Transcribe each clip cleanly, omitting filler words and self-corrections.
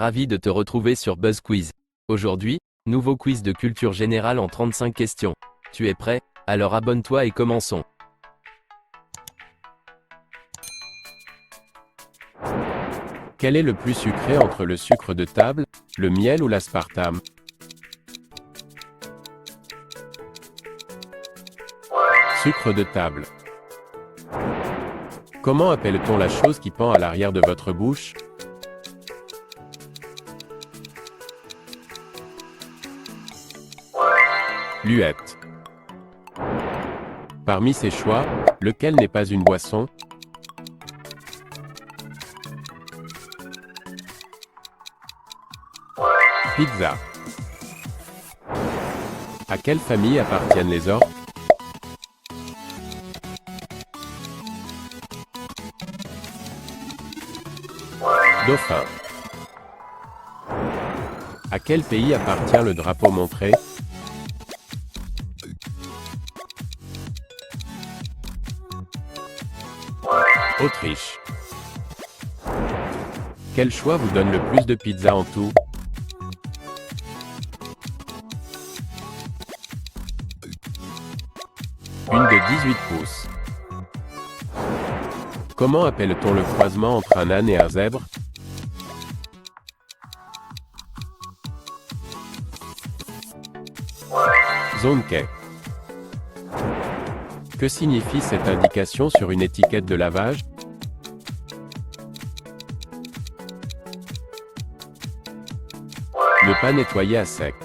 Ravi de te retrouver sur Buzz Quiz. Aujourd'hui, nouveau quiz de culture générale en 35 questions. Tu es prêt? Alors abonne-toi et commençons. Quel est le plus sucré entre le sucre de table, le miel ou l'aspartame? Sucre de table. Comment appelle-t-on la chose qui pend à l'arrière de votre bouche? Luette. Parmi ces choix, lequel n'est pas une boisson? Pizza. À quelle famille appartiennent les orques? Dauphin. À quel pays appartient le drapeau montré? Autriche. Quel choix vous donne le plus de pizza en tout? Une de 18 pouces. Comment appelle-t-on le croisement entre un âne et un zèbre? Zonke. Que signifie cette indication sur une étiquette de lavage? Ne pas nettoyer à sec.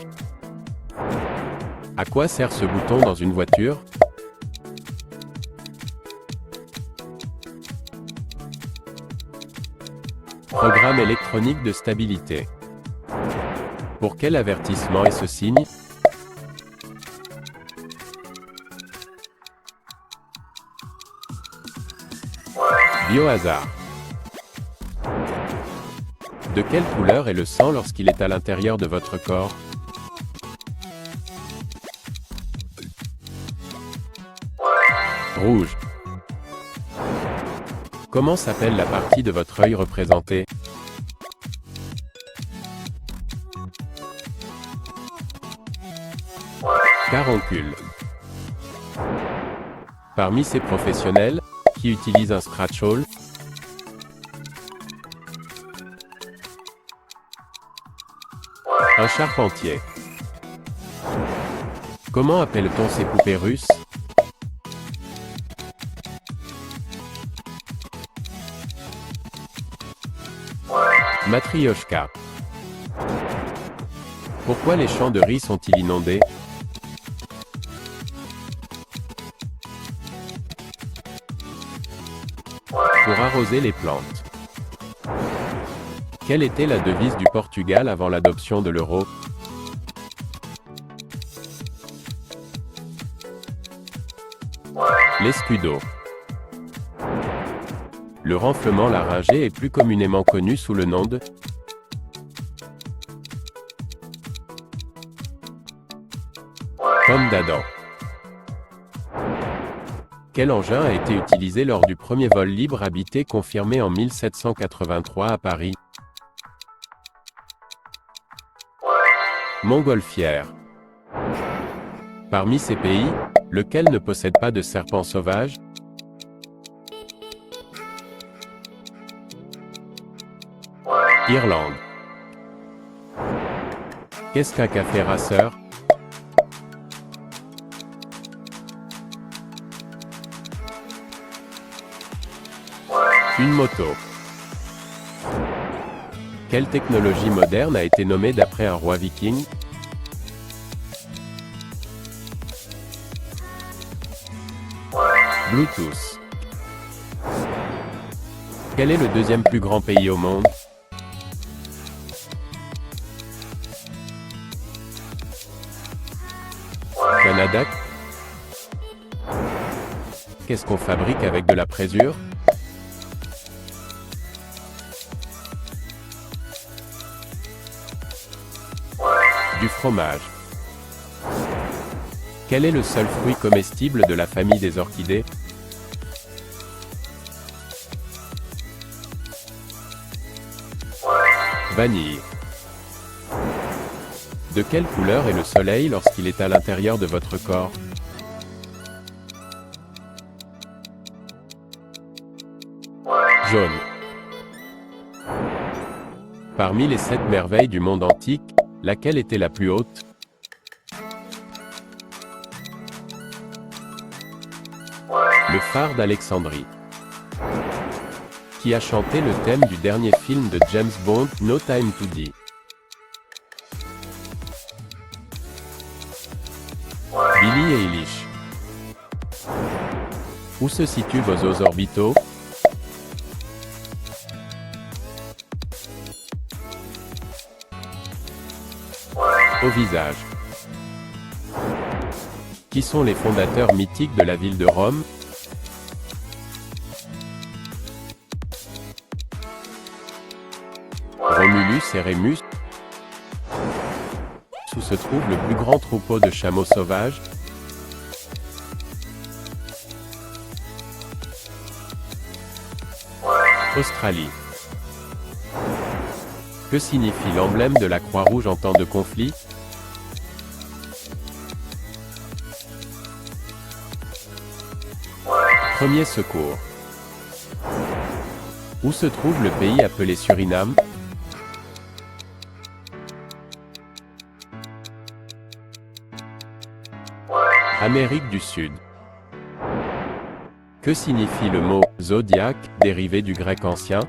À quoi sert ce bouton dans une voiture? Programme électronique de stabilité. Pour quel avertissement est ce signe? Biohazard. De quelle couleur est le sang lorsqu'il est à l'intérieur de votre corps? Rouge. Comment s'appelle la partie de votre œil représentée? Caroncule. Parmi ces professionnels, qui utilise un scratch-all? Un charpentier. Comment appelle-t-on ces poupées russes? Matryoshka. Pourquoi les champs de riz sont-ils inondés? Pour arroser les plantes. Quelle était la devise du Portugal avant l'adoption de l'euro? L'escudo. Le renflement laryngé est plus communément connu sous le nom de pomme d'Adam. Quel engin a été utilisé lors du premier vol libre habité confirmé en 1783 à Paris? Montgolfière. Parmi ces pays, lequel ne possède pas de serpents sauvages? Irlande. Qu'est-ce qu'un café rasseur? Une moto. Quelle technologie moderne a été nommée d'après un roi viking? Bluetooth. Quel est le deuxième plus grand pays au monde? Canada. Qu'est-ce qu'on fabrique avec de la présure? Du fromage. Quel est le seul fruit comestible de la famille des orchidées? Vanille. De quelle couleur est le soleil lorsqu'il est à l'intérieur de votre corps? Jaune. Parmi les 7 merveilles du monde antique, laquelle était la plus haute? Le phare d'Alexandrie. Qui a chanté le thème du dernier film de James Bond, No Time to Die? Billie Eilish. Où se situent vos os orbitaux? Au visage. Qui sont les fondateurs mythiques de la ville de Rome? Romulus et Rémus. Où se trouve le plus grand troupeau de chameaux sauvages? Australie. Que signifie l'emblème de la Croix-Rouge en temps de conflit? Premier secours. Où se trouve le pays appelé Suriname? Amérique du Sud. Que signifie le mot « zodiaque » dérivé du grec ancien?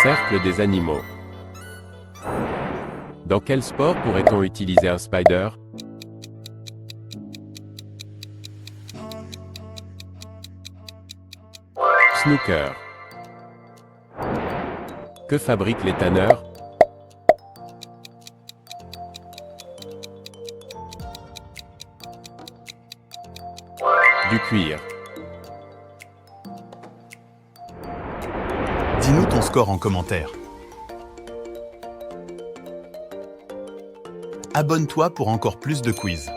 Cercle des animaux. Dans quel sport pourrait-on utiliser un spider? Snooker. Que fabriquent les tanneurs? Du cuir. Dis-nous ton score en commentaire. Abonne-toi pour encore plus de quiz.